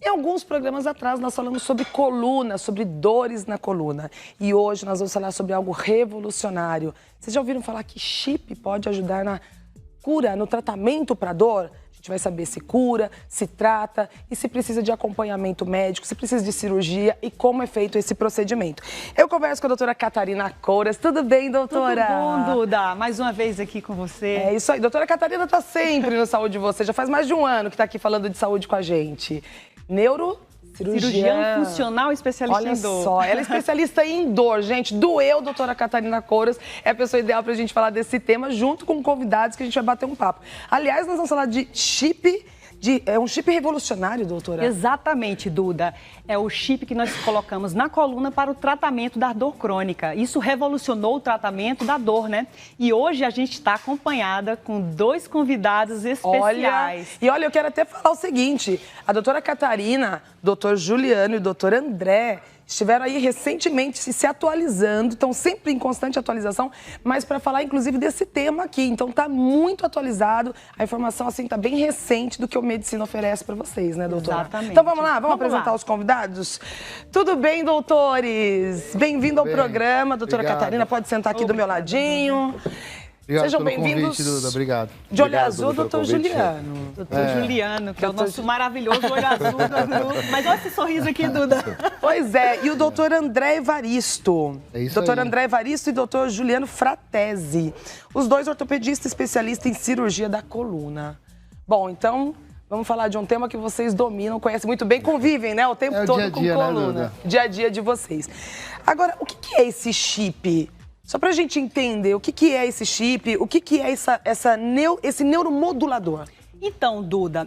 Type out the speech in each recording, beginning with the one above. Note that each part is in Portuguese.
Em alguns programas atrás, nós falamos sobre coluna, sobre dores na coluna. E hoje nós vamos falar sobre algo revolucionário. Vocês já ouviram falar que chip pode ajudar na cura, no tratamento para dor? A gente vai saber se cura, se trata e se precisa de acompanhamento médico, se precisa de cirurgia e como é feito esse procedimento. Eu converso com a doutora Catarina Couras. Tudo bem, doutora? Tudo bom, Duda? Mais uma vez aqui com você. É isso aí. Doutora Catarina está sempre no Saúde de Você. Já faz mais de um ano que está aqui falando de saúde com a gente. Cirurgião funcional especialista em dor. Olha só, ela é especialista em dor, gente. Doeu, doutora Catarina Couras. É a pessoa ideal pra gente falar desse tema, junto com convidados que a gente vai bater um papo. Aliás, nós vamos falar de chip. É um chip revolucionário, doutora? Exatamente, Duda. É o chip que nós colocamos na coluna para o tratamento da dor crônica. Isso revolucionou o tratamento da dor, né? E hoje a gente está acompanhada com dois convidados especiais. Olha, eu quero até falar o seguinte. A doutora Catarina, doutor Juliano e o doutor André estiveram aí recentemente se atualizando, estão sempre em constante atualização, mas para falar inclusive desse tema aqui. Então tá muito atualizado, a informação assim tá bem recente do que o Medicina oferece para vocês, né, doutora? Exatamente. Então vamos lá, vamos apresentar os convidados? Tudo bem, doutores? Bem-vindo ao programa, doutora Catarina, pode sentar aqui do meu ladinho. Obrigado. Sejam bem-vindos. Obrigado. De olho azul, doutor Juliano. Doutor Juliano, que é o nosso maravilhoso olho azul do grupo. Mas olha esse sorriso aqui, Duda. Pois é, e o doutor André Evaristo. É isso doutor aí. André Evaristo e doutor Juliano Fratesi. Os dois ortopedistas especialistas em cirurgia da coluna. Bom, então, vamos falar de um tema que vocês dominam, conhecem muito bem, convivem, né, o tempo todo dia a com dia, coluna. Né, dia a dia de vocês. Agora, o que é esse chip? Só pra gente entender o que é esse chip, o que é esse neuromodulador. Então, Duda,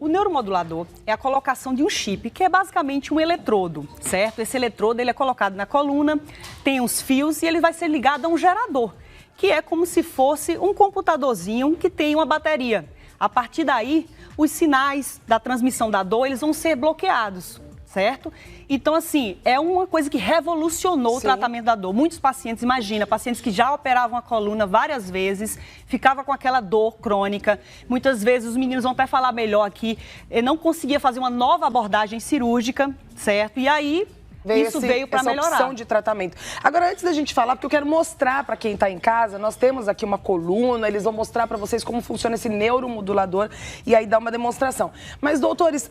o neuromodulador é a colocação de um chip, que é basicamente um eletrodo, certo? Esse eletrodo ele é colocado na coluna, tem os fios e ele vai ser ligado a um gerador, que é como se fosse um computadorzinho que tem uma bateria. A partir daí, os sinais da transmissão da dor, eles vão ser bloqueados. Certo? Então, assim, é uma coisa que revolucionou o tratamento da dor. Muitos pacientes, imagina, pacientes que já operavam a coluna várias vezes, ficava com aquela dor crônica. Muitas vezes, os meninos vão até falar melhor aqui, não conseguia fazer uma nova abordagem cirúrgica, certo? E aí, isso veio para melhorar. Essa opção de tratamento. Agora, antes da gente falar, porque eu quero mostrar para quem está em casa, nós temos aqui uma coluna, eles vão mostrar para vocês como funciona esse neuromodulador e aí dar uma demonstração. Mas, doutores,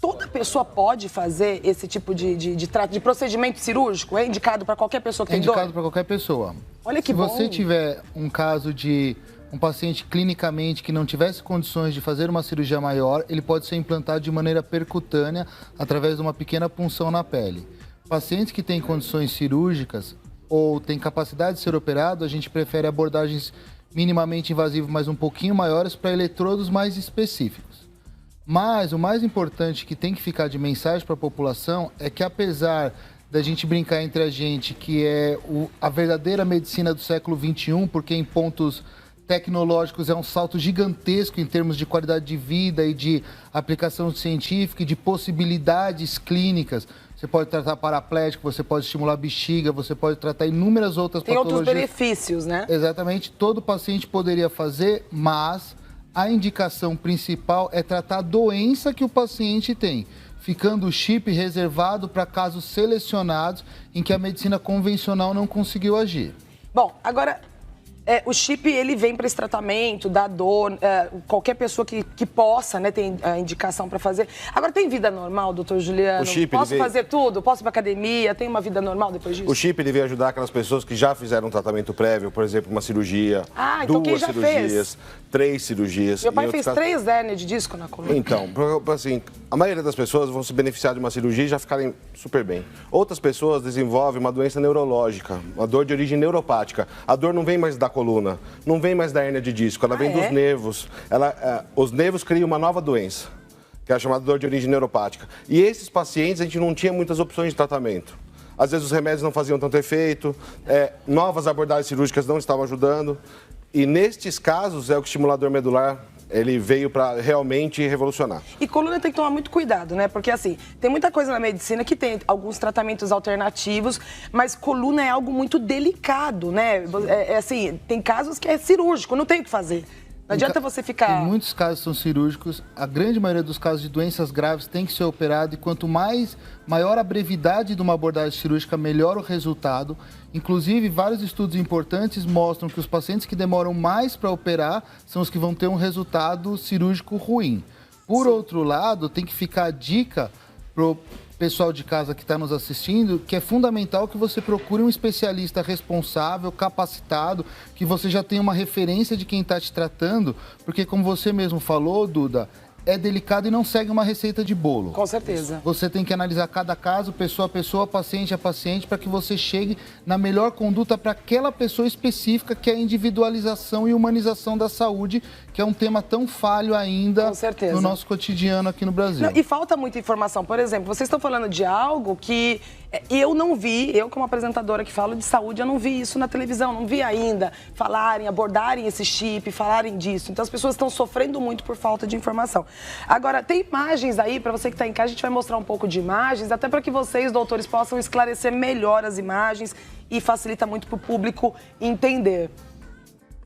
toda pessoa pode fazer esse tipo de procedimento cirúrgico? É indicado para qualquer pessoa que tem dor? É indicado para qualquer pessoa. Olha que bom. Se você tiver um caso de um paciente clinicamente que não tivesse condições de fazer uma cirurgia maior, ele pode ser implantado de maneira percutânea através de uma pequena punção na pele. Pacientes que têm condições cirúrgicas ou têm capacidade de ser operado, a gente prefere abordagens minimamente invasivas, mas um pouquinho maiores para eletrodos mais específicos. Mas o mais importante que tem que ficar de mensagem para a população é que, apesar da gente brincar entre a gente que é a verdadeira medicina do século XXI, porque em pontos tecnológicos é um salto gigantesco em termos de qualidade de vida e de aplicação científica e de possibilidades clínicas. Você pode tratar paraplégico, você pode estimular a bexiga, você pode tratar inúmeras outras patologias. Tem outros benefícios, né? Exatamente, todo paciente poderia fazer, mas a indicação principal é tratar a doença que o paciente tem, ficando o chip reservado para casos selecionados em que a medicina convencional não conseguiu agir. Bom, agora, o chip, ele vem para esse tratamento da dor, qualquer pessoa que possa, né, tem a indicação para fazer. Agora, tem vida normal, doutor Juliano? O chip, posso fazer tudo? Posso ir para academia? Tem uma vida normal depois disso? O chip, ele veio ajudar aquelas pessoas que já fizeram um tratamento prévio, por exemplo, uma cirurgia, então quem duas já cirurgias, 3 cirurgias. Meu pai fez 3 hérnias de disco na coluna. Então, assim, a maioria das pessoas vão se beneficiar de uma cirurgia e já ficarem super bem. Outras pessoas desenvolvem uma doença neurológica, uma dor de origem neuropática. A dor não vem mais da coluna, não vem mais da hérnia de disco, ela vem dos nervos. Os nervos criam uma nova doença, que é a chamada dor de origem neuropática. E esses pacientes, a gente não tinha muitas opções de tratamento. Às vezes os remédios não faziam tanto efeito, novas abordagens cirúrgicas não estavam ajudando. E nestes casos, é o estimulador medular, ele veio para realmente revolucionar. E coluna tem que tomar muito cuidado, né? Porque, assim, tem muita coisa na medicina que tem alguns tratamentos alternativos, mas coluna é algo muito delicado, né? Assim, tem casos que é cirúrgico, não tem o que fazer. Não adianta você ficar... Em muitos casos são cirúrgicos, a grande maioria dos casos de doenças graves tem que ser operado e quanto maior a brevidade de uma abordagem cirúrgica, melhor o resultado. Inclusive, vários estudos importantes mostram que os pacientes que demoram mais para operar são os que vão ter um resultado cirúrgico ruim. Por outro lado, tem que ficar a dica pro pessoal de casa que está nos assistindo, que é fundamental que você procure um especialista responsável, capacitado, que você já tenha uma referência de quem está te tratando, porque como você mesmo falou, Duda, é delicado e não segue uma receita de bolo. Com certeza. Você tem que analisar cada caso, pessoa a pessoa, paciente a paciente, para que você chegue na melhor conduta para aquela pessoa específica, que é a individualização e humanização da saúde, que é um tema tão falho ainda no nosso cotidiano aqui no Brasil. Não, e falta muita informação. Por exemplo, vocês estão falando de algo que eu não vi, eu como apresentadora que falo de saúde, eu não vi isso na televisão, não vi ainda falarem, abordarem esse chip, falarem disso. Então as pessoas estão sofrendo muito por falta de informação. Agora, tem imagens aí, para você que está em casa, a gente vai mostrar um pouco de imagens, até para que vocês, doutores, possam esclarecer melhor as imagens e facilita muito para o público entender.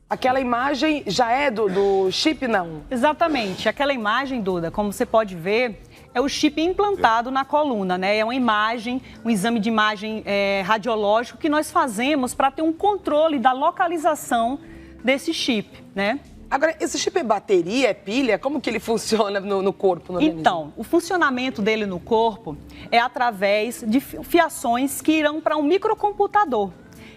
Aquela imagem já é do chip, não? Exatamente. Aquela imagem, Duda, como você pode ver, é o chip implantado na coluna, né? É uma imagem, um exame de imagem radiológico que nós fazemos para ter um controle da localização desse chip, né? Agora, esse chip é bateria, é pilha? Como que ele funciona no corpo, no organismo? Então, o funcionamento dele no corpo é através de fiações que irão para um microcomputador.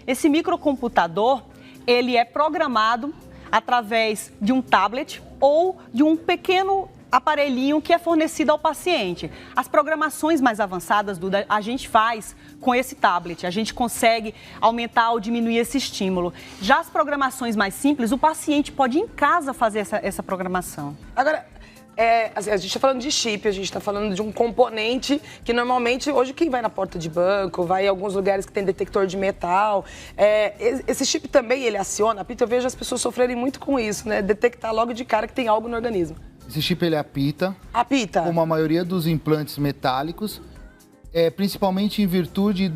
Esse microcomputador, ele é programado através de um tablet ou de um pequeno aparelhinho que é fornecido ao paciente. As programações mais avançadas, Duda, a gente faz com esse tablet. A gente consegue aumentar ou diminuir esse estímulo. Já as programações mais simples, o paciente pode em casa fazer essa programação. Agora, a gente está falando de chip, a gente está falando de um componente que normalmente, hoje quem vai na porta de banco, vai em alguns lugares que tem detector de metal, esse chip também ele aciona, apita, eu vejo as pessoas sofrerem muito com isso, né? Detectar logo de cara que tem algo no organismo. Esse chip ele apita. Apita? Como a maioria dos implantes metálicos, principalmente em virtude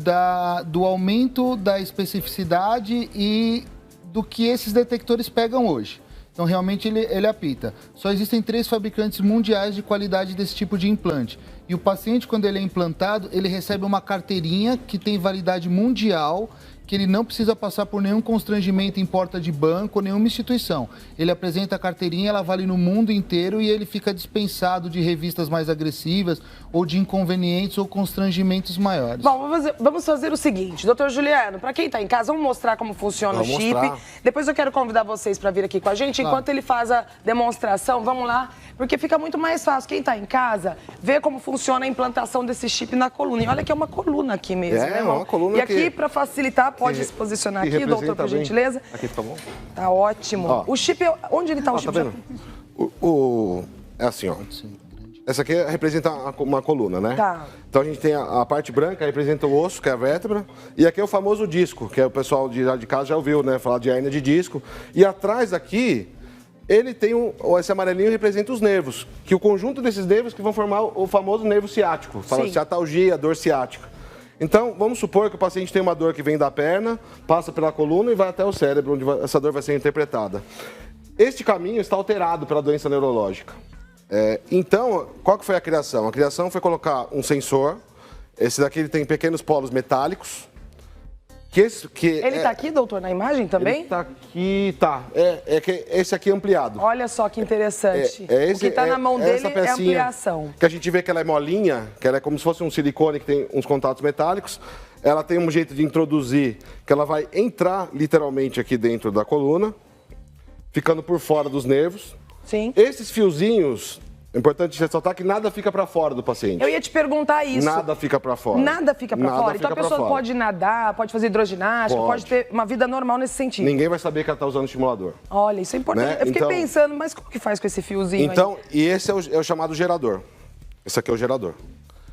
do aumento da especificidade e do que esses detectores pegam hoje. Então, realmente, ele apita. Só existem 3 fabricantes mundiais de qualidade desse tipo de implante. E o paciente, quando ele é implantado, ele recebe uma carteirinha que tem validade mundial, que ele não precisa passar por nenhum constrangimento em porta de banco ou nenhuma instituição. Ele apresenta a carteirinha, ela vale no mundo inteiro e ele fica dispensado de revistas mais agressivas ou de inconvenientes ou constrangimentos maiores. Bom, vamos fazer o seguinte, doutor Juliano, para quem está em casa, vamos mostrar como funciona o chip. Depois eu quero convidar vocês para vir aqui com a gente. Enquanto ele faz a demonstração, vamos lá, porque fica muito mais fácil. Quem está em casa, ver como funciona a implantação desse chip na coluna. E olha que é uma coluna aqui mesmo, né, irmão? Uma coluna. E aqui, para facilitar, pode se posicionar aqui, doutor, por gentileza. Aqui fica bom. Tá ótimo. Ó, o chip, onde ele tá o chip? Tá vendo? É assim, ó. Essa aqui representa uma coluna, né? Tá. Então a gente tem a parte branca, representa o osso, que é a vértebra. E aqui é o famoso disco, que o pessoal de casa já ouviu, né? Falar de hérnia de disco. E atrás aqui, ele tem esse amarelinho representa os nervos. Que o conjunto desses nervos que vão formar o famoso nervo ciático. Fala ciatalgia, dor ciática. Então, vamos supor que o paciente tem uma dor que vem da perna, passa pela coluna e vai até o cérebro, onde essa dor vai ser interpretada. Este caminho está alterado pela doença neurológica. Então, qual que foi a criação? A criação foi colocar um sensor, esse daqui ele tem pequenos polos metálicos. Ele está aqui, doutor, na imagem também? Ele está aqui, tá. Esse aqui é ampliado. Olha só que interessante. O que está na mão dele é a ampliação. Que a gente vê que ela é molinha, que ela é como se fosse um silicone que tem uns contatos metálicos. Ela tem um jeito de introduzir, que ela vai entrar literalmente aqui dentro da coluna, ficando por fora dos nervos. Sim. Esses fiozinhos, é importante ressaltar que nada fica para fora do paciente. Eu ia te perguntar isso. Nada fica para fora. Nada fica para fora. Então a pessoa pode nadar, pode fazer hidroginástica, pode ter uma vida normal nesse sentido. Ninguém vai saber que ela está usando estimulador. Olha, isso é importante. Né? Eu fiquei pensando, mas como que faz com esse fiozinho aí? E esse é o chamado gerador. Esse aqui é o gerador.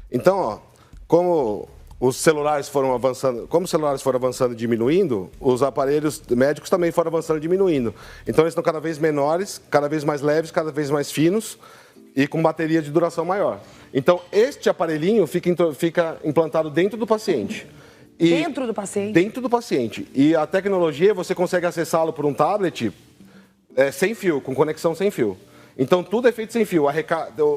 Então, ó, como os celulares foram avançando e diminuindo, os aparelhos médicos também foram avançando e diminuindo. Então eles estão cada vez menores, cada vez mais leves, cada vez mais finos e com bateria de duração maior. Então este aparelhinho fica implantado dentro do paciente. Dentro do paciente? Dentro do paciente. E a tecnologia, você consegue acessá-lo por um tablet Sem fio, com conexão sem fio. Então, tudo é feito sem fio.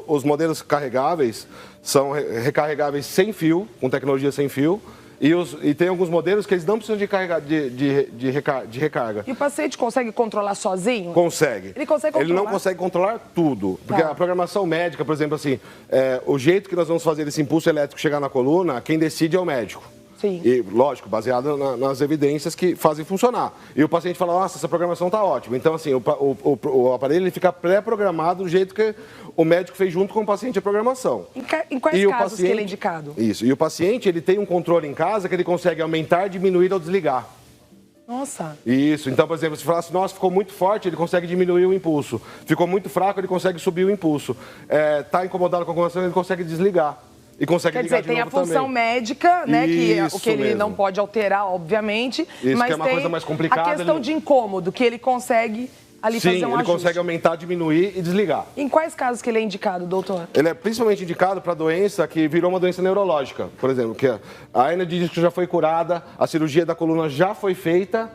Os modelos carregáveis são recarregáveis sem fio, com tecnologia sem fio. E tem alguns modelos que eles não precisam de recarga. E o paciente consegue controlar sozinho? Consegue. Ele consegue controlar? Ele não consegue controlar tudo. Porque a programação médica, por exemplo, assim, o jeito que nós vamos fazer esse impulso elétrico chegar na coluna, quem decide é o médico. Sim. E, lógico, baseado nas evidências que fazem funcionar. E o paciente fala, nossa, essa programação está ótima. Então, assim, o aparelho ele fica pré-programado do jeito que o médico fez junto com o paciente a programação. Em quais casos que ele é indicado? Isso. E o paciente, ele tem um controle em casa que ele consegue aumentar, diminuir ou desligar. Nossa. Isso. Então, por exemplo, se falasse, nossa, ficou muito forte, ele consegue diminuir o impulso. Ficou muito fraco, ele consegue subir o impulso. Está incomodado com alguma coisa, ele consegue desligar. E consegue ligar de novo também. Quer dizer, tem a função médica, né? Isso que ele mesmo. não pode alterar, obviamente. Isso, mas que é uma tem coisa mais complicada. a questão de incômodo, que ele consegue ali fazer um ajuste. Sim, ele consegue aumentar, diminuir e desligar. Em quais casos que ele é indicado, doutor? Ele é principalmente indicado para doença que virou uma doença neurológica. Por exemplo, que a hernia de disco já foi curada, a cirurgia da coluna já foi feita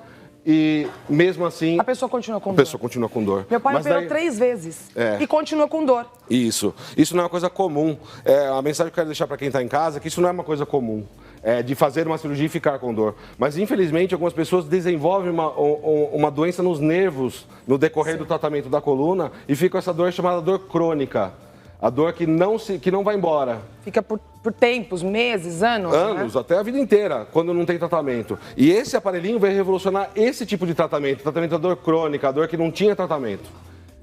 e mesmo assim... A pessoa continua com dor. A pessoa continua com dor. Meu pai operou 3 vezes e continua com dor. Isso não é uma coisa comum. A mensagem que eu quero deixar para quem está em casa é que isso não é uma coisa comum. De fazer uma cirurgia e ficar com dor. Mas, infelizmente, algumas pessoas desenvolvem uma doença nos nervos no decorrer do tratamento da coluna e fica com essa dor chamada dor crônica. A dor que não vai embora. Fica por tempos, meses, anos, Anos, né? até a vida inteira, quando não tem tratamento. E esse aparelhinho vai revolucionar esse tipo de tratamento da dor crônica, a dor que não tinha tratamento.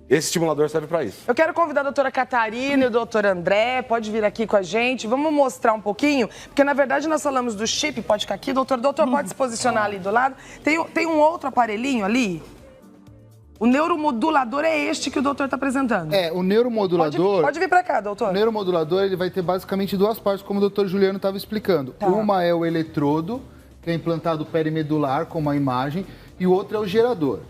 Esse estimulador serve para isso. Eu quero convidar a doutora Catarina e o doutor André, pode vir aqui com a gente, vamos mostrar um pouquinho, porque na verdade nós falamos do chip, pode ficar aqui, doutor pode se posicionar ali do lado. Tem um outro aparelhinho ali. O neuromodulador é este que o doutor está apresentando. O neuromodulador... Pode vir para cá, doutor. O neuromodulador ele vai ter basicamente duas partes, como o doutor Juliano estava explicando. Tá. Uma é o eletrodo, que é implantado perimedular, como a imagem, e o outro é o gerador.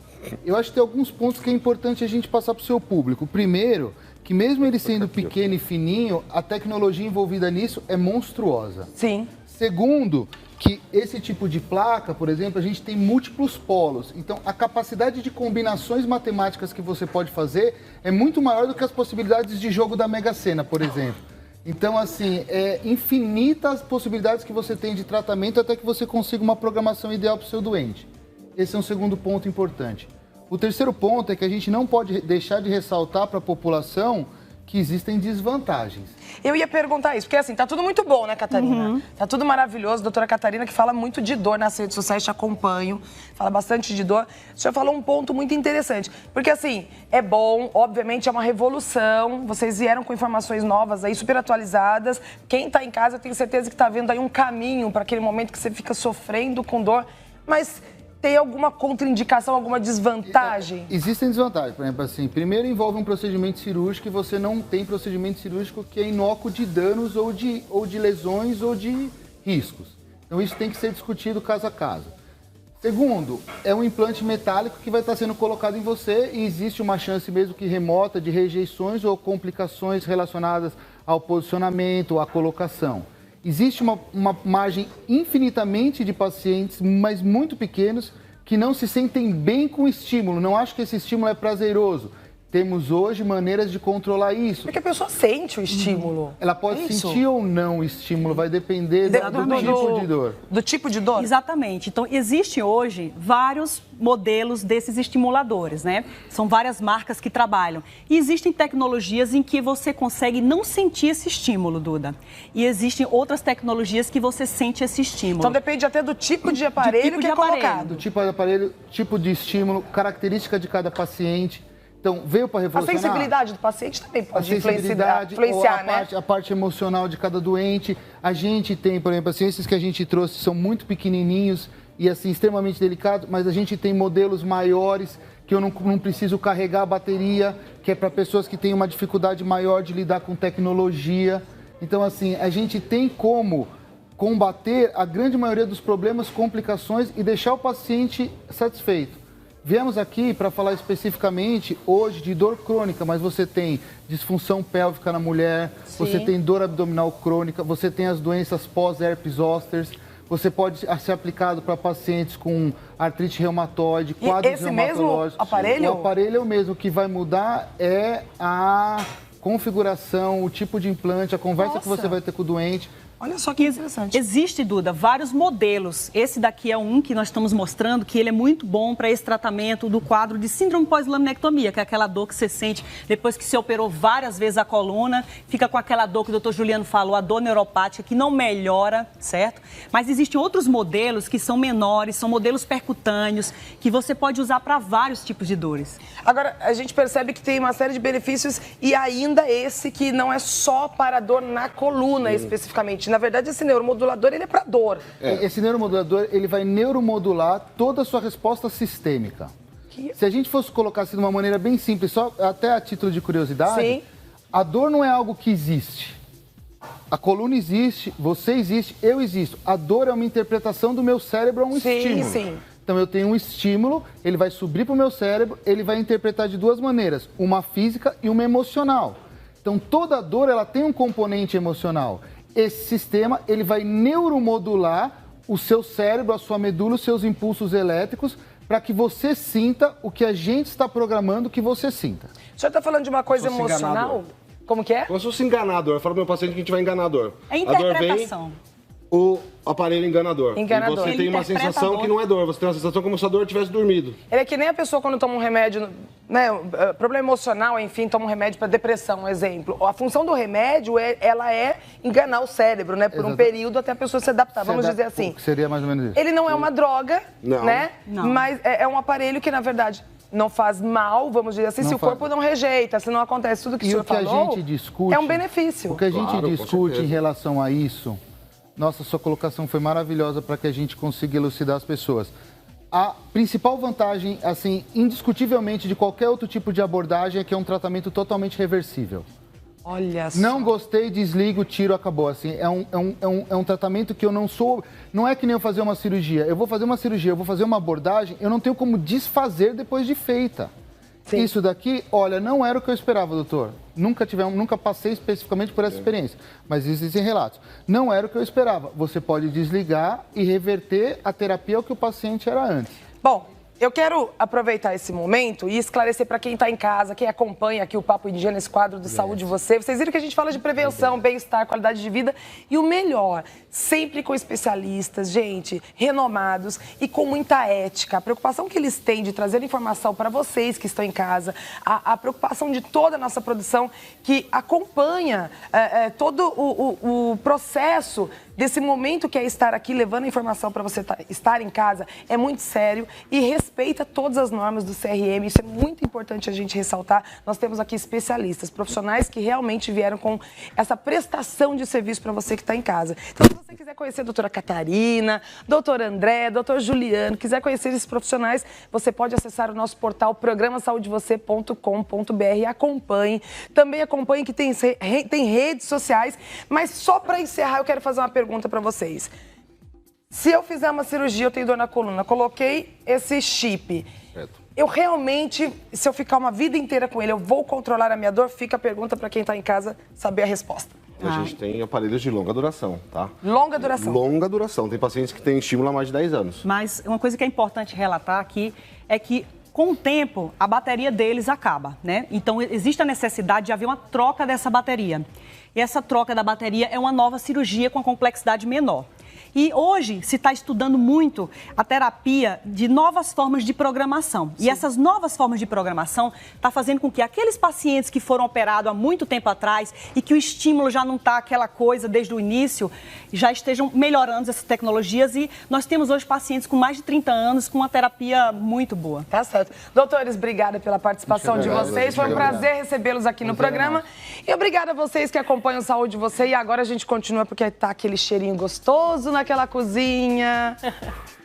Eu acho que tem alguns pontos que é importante a gente passar para o seu público. Primeiro, que mesmo ele sendo pequeno e fininho, a tecnologia envolvida nisso é monstruosa. Sim. Segundo, que esse tipo de placa, por exemplo, a gente tem múltiplos polos. Então, a capacidade de combinações matemáticas que você pode fazer é muito maior do que as possibilidades de jogo da Mega Sena, por exemplo. Então, assim, é infinitas as possibilidades que você tem de tratamento até que você consiga uma programação ideal para o seu doente. Esse é um segundo ponto importante. O terceiro ponto é que a gente não pode deixar de ressaltar para a população que existem desvantagens. Eu ia perguntar isso, porque assim, tá tudo muito bom, né, Catarina? Tá tudo maravilhoso. Doutora Catarina, que fala muito de dor nas redes sociais, te acompanho, fala bastante de dor. Você já falou um ponto muito interessante, porque assim, é bom, obviamente é uma revolução, vocês vieram com informações novas aí, super atualizadas. Quem tá em casa, eu tenho certeza que tá vendo aí um caminho para aquele momento que você fica sofrendo com dor, mas... Tem alguma contraindicação, alguma desvantagem? Existem desvantagens, por exemplo, assim, primeiro envolve um procedimento cirúrgico e você não tem procedimento cirúrgico que é inócuo de danos ou de lesões ou de riscos. Então isso tem que ser discutido caso a caso. Segundo, é um implante metálico que vai estar sendo colocado em você e existe uma chance mesmo que remota de rejeições ou complicações relacionadas ao posicionamento, à colocação. Existe uma margem infinitamente de pacientes, mas muito pequenos, que não se sentem bem com o estímulo, não acham que esse estímulo é prazeroso. Temos hoje maneiras de controlar isso. Porque a pessoa sente o estímulo. Ela pode sentir ou não o estímulo, vai depender do tipo de dor. Do tipo de dor? Exatamente. Então, existem hoje vários modelos desses estimuladores, né? São várias marcas que trabalham. E existem tecnologias em que você consegue não sentir esse estímulo, Duda. E existem outras tecnologias que você sente esse estímulo. Então, depende até do tipo de aparelho que é colocado. Do tipo de aparelho, tipo de estímulo, característica de cada paciente. Então, veio para revolucionar... A sensibilidade do paciente também pode influenciar, né? A parte emocional de cada doente. A gente tem, por exemplo, assim, esses que a gente trouxe são muito pequenininhos e, assim, extremamente delicados, mas a gente tem modelos maiores que eu não preciso carregar a bateria, que é para pessoas que têm uma dificuldade maior de lidar com tecnologia. Então, assim, a gente tem como combater a grande maioria dos problemas, complicações e deixar o paciente satisfeito. Viemos aqui para falar especificamente hoje de dor crônica, mas você tem disfunção pélvica na mulher, você tem dor abdominal crônica, você tem as doenças pós-herpes zosters, Você pode ser aplicado para pacientes com artrite reumatoide, quadros reumatológicos. Mesmo aparelho? O aparelho é o mesmo. O que vai mudar é a configuração, o tipo de implante, a conversa que você vai ter com o doente. Olha só que interessante. Existe, Duda, vários modelos. Esse daqui é um que nós estamos mostrando que ele é muito bom para esse tratamento do quadro de síndrome pós-laminectomia, que é aquela dor que você sente depois que se operou várias vezes a coluna, fica com aquela dor que o doutor Juliano falou, a dor neuropática, que não melhora, certo? Mas existem outros modelos que são menores, são modelos percutâneos, que você pode usar para vários tipos de dores. Agora, a gente percebe que tem uma série de benefícios e ainda esse que não é só para dor na coluna, especificamente. Na verdade, esse neuromodulador, ele é para dor. Esse neuromodulador, ele vai neuromodular toda a sua resposta sistêmica. Se a gente fosse colocar assim de uma maneira bem simples, só até a título de curiosidade, Sim. A dor não é algo que existe. A coluna existe, você existe, eu existo. A dor é uma interpretação do meu cérebro a um estímulo. Sim. Então, eu tenho um estímulo, ele vai subir para o meu cérebro, ele vai interpretar de duas maneiras, uma física e uma emocional. Então, toda dor, ela tem um componente emocional. Esse sistema, ele vai neuromodular o seu cérebro, a sua medula, os seus impulsos elétricos, para que você sinta o que a gente está programando que você sinta. O senhor está falando de uma coisa emocional? Como que é? Como se fosse enganador. Eu falo pro meu paciente que a gente vai enganador. É interpretação. A dor vem, o aparelho enganador. Enganador. E você Ele tem uma interpreta sensação a dor. que não é dor. Você tem uma sensação como se a dor tivesse dormido. Ele é que nem a pessoa quando toma um remédio, né, problema emocional, enfim, toma um remédio para depressão, um exemplo. A função do remédio, ela é enganar o cérebro, né, por um período até a pessoa se adaptar, vamos dizer assim. Seria mais ou menos isso. Ele não é uma droga, Não. né, Não. mas é um aparelho que, na verdade, não faz mal, vamos dizer assim, Não se o faz. corpo não rejeita, se não acontece tudo que o E senhor o que falou, a gente discute... é um benefício. O que a gente Claro, com discute certeza. em relação a isso... Nossa, sua colocação foi maravilhosa para que a gente consiga elucidar as pessoas. A principal vantagem, assim, indiscutivelmente de qualquer outro tipo de abordagem é que é um tratamento totalmente reversível. Olha só. Não gostei, desligo, tiro, acabou. Assim, é um tratamento que eu não sou... Não é que nem eu fazer uma cirurgia. Eu vou fazer uma cirurgia, eu vou fazer uma abordagem, eu não tenho como desfazer depois de feita. Sim. Isso daqui, olha, não era o que eu esperava, doutor. Nunca passei especificamente por essa experiência, mas existem relatos. Não era o que eu esperava. Você pode desligar e reverter a terapia ao que o paciente era antes. Bom, eu quero aproveitar esse momento e esclarecer para quem está em casa, quem acompanha aqui o Papo Indígena, nesse quadro do Saúde Você. Vocês viram que a gente fala de prevenção, bem-estar, qualidade de vida e o melhor, sempre com especialistas, gente, renomados e com muita ética. A preocupação que eles têm de trazer informação para vocês que estão em casa, a preocupação de toda a nossa produção que acompanha todo o processo desse momento que é estar aqui levando a informação para você estar em casa, é muito sério e respeita todas as normas do CRM. Isso é muito importante a gente ressaltar. Nós temos aqui especialistas, profissionais que realmente vieram com essa prestação de serviço para você que está em casa. Então, se você quiser conhecer a doutora Catarina, doutor André, doutor Juliano, quiser conhecer esses profissionais, você pode acessar o nosso portal programasaudevocê.com.br e acompanhe. Também acompanhe que tem redes sociais, mas só para encerrar eu quero fazer uma pergunta para vocês. Se eu fizer uma cirurgia, eu tenho dor na coluna, coloquei esse chip. Certo. Eu realmente, se eu ficar uma vida inteira com ele, eu vou controlar a minha dor? Fica a pergunta para quem está em casa saber a resposta. A gente tem aparelhos de longa duração, tá? Longa duração. Longa duração. Tem pacientes que têm estímulo há mais de 10 anos. Mas uma coisa que é importante relatar aqui é que, com o tempo, a bateria deles acaba, né? Então, existe a necessidade de haver uma troca dessa bateria. E essa troca da bateria é uma nova cirurgia com a complexidade menor. E hoje se está estudando muito a terapia de novas formas de programação. Sim. E essas novas formas de programação está fazendo com que aqueles pacientes que foram operados há muito tempo atrás e que o estímulo já não está aquela coisa desde o início, já estejam melhorando essas tecnologias. E nós temos hoje pacientes com mais de 30 anos com uma terapia muito boa. Tá certo. Doutores, obrigada pela participação de vocês. Foi um prazer recebê-los aqui no programa. E obrigada a vocês que acompanham o Saúde Você. E agora a gente continua porque tá aquele cheirinho gostoso naquela cozinha.